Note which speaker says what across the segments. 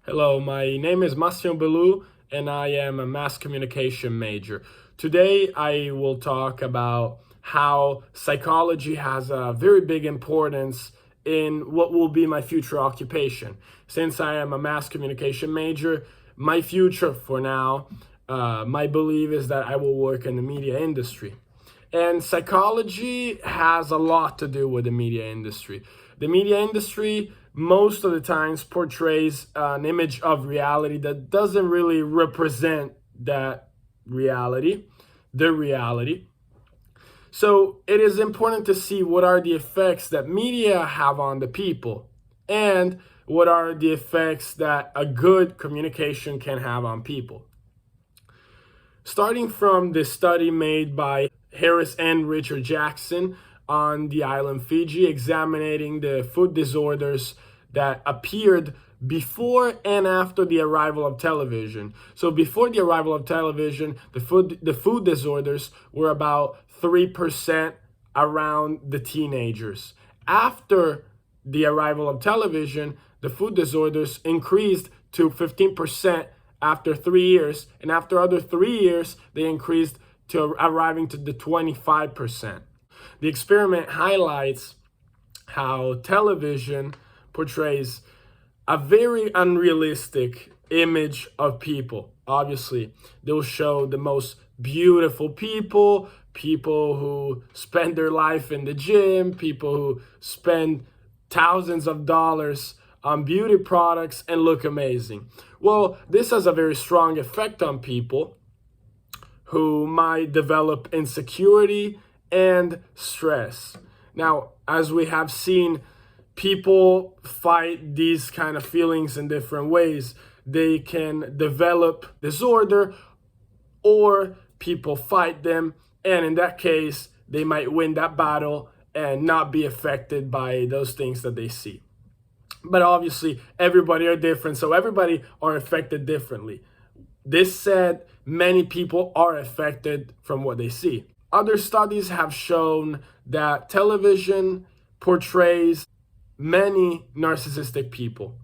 Speaker 1: Hello, my name is Massimo Belu and I am a mass communication major. Today I will talk about how psychology has a very big importance in what will be my future occupation. Since I am a mass communication major, my future for now, my belief is that I will work in the media industry. And psychology has a lot to do with the media industry. The media industry most of the times portrays an image of reality that doesn't really represent that reality, the reality. So it is important to see what are the effects that media have on the people and what are the effects that a good communication can have on people. Starting from the study made by Harris and Richard Jackson on the island Fiji, examining the food disorders that appeared before and after the arrival of television. So before the arrival of television, the food disorders were about 3% around the teenagers. After the arrival of television, the food disorders increased to 15% after 3 years, and after other 3 years, they increased to arriving to the 25%. The experiment highlights how television portrays a very unrealistic image of people. Obviously, they'll show the most beautiful people, people who spend their life in the gym, people who spend thousands of dollars on beauty products and look amazing. Well, this has a very strong effect on people who might develop insecurity and stress. Now, as we have seen, people fight these kind of feelings in different ways. They can develop disorder or people fight them, and in that case, they might win that battle and not be affected by those things that they see. But obviously, everybody are different, so everybody are affected differently. This said, many people are affected from what they see. Other studies have shown that television portrays many narcissistic people.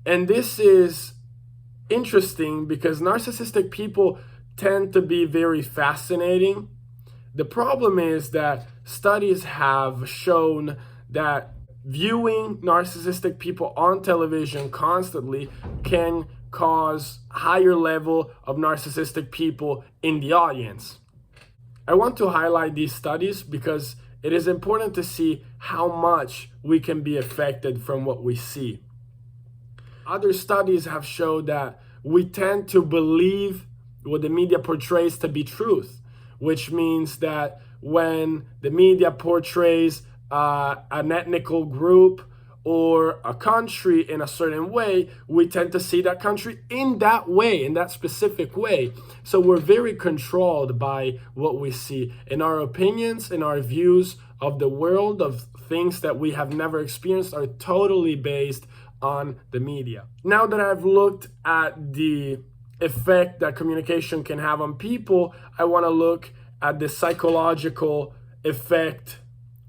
Speaker 1: And this is interesting because narcissistic people tend to be very fascinating. The problem is that studies have shown that viewing narcissistic people on television constantly can cause higher level of narcissistic people in the audience. I want to highlight these studies because it is important to see how much we can be affected from what we see. Other studies have shown that we tend to believe what the media portrays to be truth, which means that when the media portrays an ethnical group or a country in a certain way, we tend to see that country in that way, in that specific way. So we're very controlled by what we see. In our opinions, in our views of the world, of things that we have never experienced, are totally based on the media. Now that I've looked at the effect that communication can have on people, I want to look at the psychological effect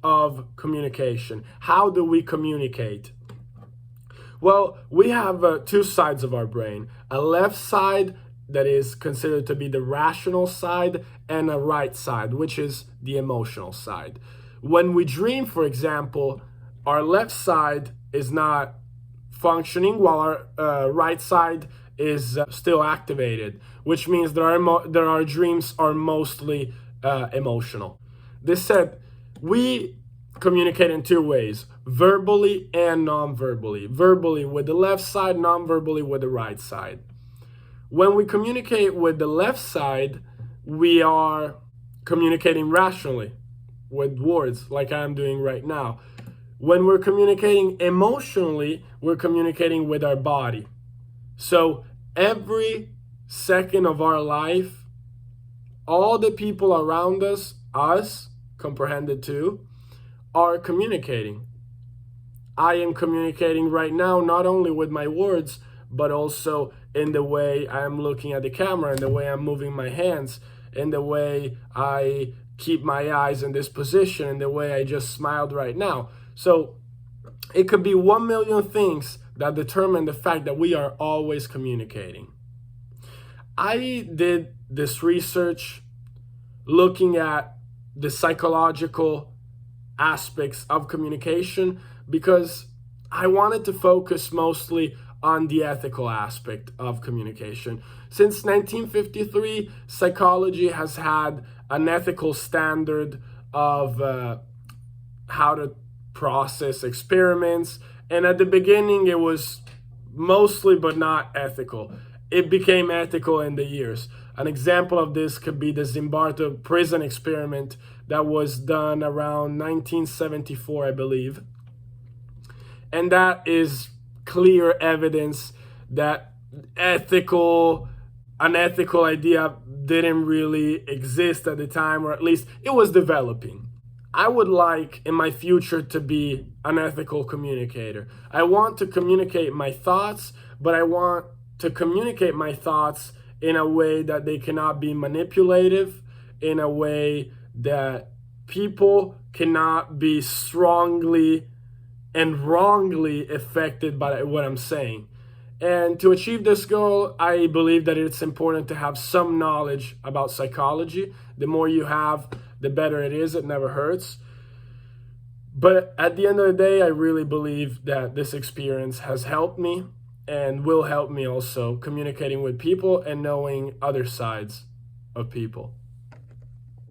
Speaker 1: of communication. How do we communicate? Well, we have two sides of our brain. A left side that is considered to be the rational side and a right side, which is the emotional side. When we dream, for example, our left side is not functioning while our right side is still activated, which means that our dreams are mostly emotional. This said, we communicate in two ways, verbally and non-verbally. Verbally with the left side, non-verbally with the right side. When we communicate with the left side, we are communicating rationally with words like I'm doing right now. When we're communicating emotionally, we're communicating with our body. So every second of our life, all the people around us comprehended too, are communicating. I am communicating right now not only with my words, but also in the way I am looking at the camera, in the way I'm moving my hands, in the way I keep my eyes in this position, in the way I just smiled right now. So it could be 1 million things that determine the fact that we are always communicating. I did this research looking at the psychological aspects of communication because I wanted to focus mostly on the ethical aspect of communication. Since 1953, psychology has had an ethical standard of how to process experiments, and at the beginning it was mostly but not ethical. It became ethical in the years. An example of this could be the Zimbardo prison experiment that was done around 1974, I believe. And that is clear evidence that an ethical idea didn't really exist at the time, or at least it was developing. I would like in my future to be an ethical communicator. I want to communicate my thoughts, but I want to communicate my thoughts in a way that they cannot be manipulative, in a way that people cannot be strongly and wrongly affected by what I'm saying. And to achieve this goal, I believe that it's important to have some knowledge about psychology. The more you have, the better it is. It never hurts. But at the end of the day, I really believe that this experience has helped me and will help me also communicating with people and knowing other sides of people.